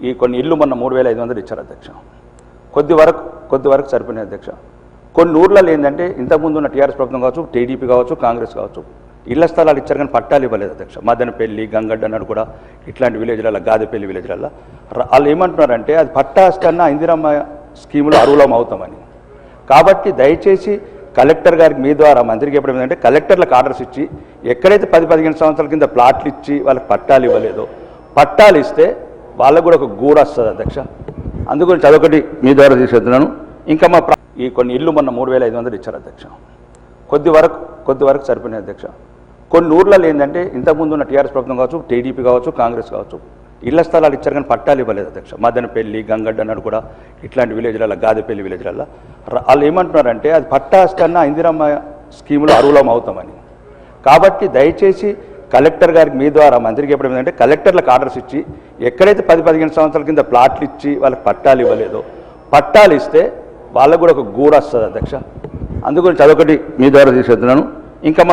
ఈ కొన్ని ఇల్లు మొన్న 3500 ఇచ్చారు అధ్యక్ష. కొద్ది వరకు సరిపోయినాయి అధ్యక్ష. కొన్ని ఊర్లలో ఏంటంటే ఇంతకుముందు ఉన్న టీఆర్ఎస్ ప్రభుత్వం కావచ్చు, టీడీపీ కావచ్చు, కాంగ్రెస్ కావచ్చు, ఇళ్ల స్థలాలు ఇచ్చారు కానీ పట్టాలు ఇవ్వలేదు అధ్యక్ష. మదనపల్లి, గంగడ్డ అన్నాడు కూడా ఇట్లాంటి విలేజ్లలో, గాదెపల్లి విలేజ్లలో వాళ్ళు ఏమంటున్నారంటే అది పట్టాస్తన్నా ఇందిరమ్మ స్కీములో అర్హులం అవుతామని. కాబట్టి దయచేసి కలెక్టర్ గారికి మీ ద్వారా మంత్రికి చెప్పడం ఏంటంటే కలెక్టర్లకు ఆర్డర్స్ ఇచ్చి ఎక్కడైతే 10-15 సంవత్సరాల కింద ప్లాట్లు ఇచ్చి వాళ్ళకి పట్టాలు ఇవ్వలేదో పట్టాలు ఇస్తే వాళ్ళకు కూడా ఒక గూడు వస్తుంది అధ్యక్ష. అందుగురించి అదొకటి మీ ద్వారా తీసుకెళ్తున్నాను. ఇంకా ఈ కొన్ని ఇల్లు మొన్న 3500 ఇచ్చారు అధ్యక్ష. కొద్ది వరకు సరిపోయినాయి అధ్యక్ష. కొన్ని ఊర్లలో ఏంటంటే ఇంతకుముందు ఉన్న టీఆర్ఎస్ ప్రభుత్వం కావచ్చు, టీడీపీ కావచ్చు, కాంగ్రెస్ కావచ్చు, ఇళ్ల స్థలాలు ఇచ్చారు కానీ పట్టాలు ఇవ్వలేదు అధ్యక్ష. మదనపల్లి, గంగడ్డ అన్నాడు కూడా ఇట్లాంటి విలేజ్లలో, గాదెపల్లి విలేజ్లలో వాళ్ళు ఏమంటున్నారంటే అది పట్టాస్తన్నా ఇందిరమ్మ స్కీములో అర్హులం అవుతామని. కాబట్టి దయచేసి కలెక్టర్ గారికి మీ ద్వారా మంత్రికి చెప్పడం ఏంటంటే కలెక్టర్లకు ఆర్డర్స్ ఇచ్చి ఎక్కడైతే 10-15 సంవత్సరాల కింద ప్లాట్లు ఇచ్చి వాళ్ళకి పట్టాలు ఇవ్వలేదో పట్టాలు ఇస్తే వాళ్ళకు కూడా ఒక గూడు వస్తుంది అధ్యక్ష. అందుగురించి అదొకటి మీ ద్వారా తీసుకెళ్తున్నాను. ఇంకా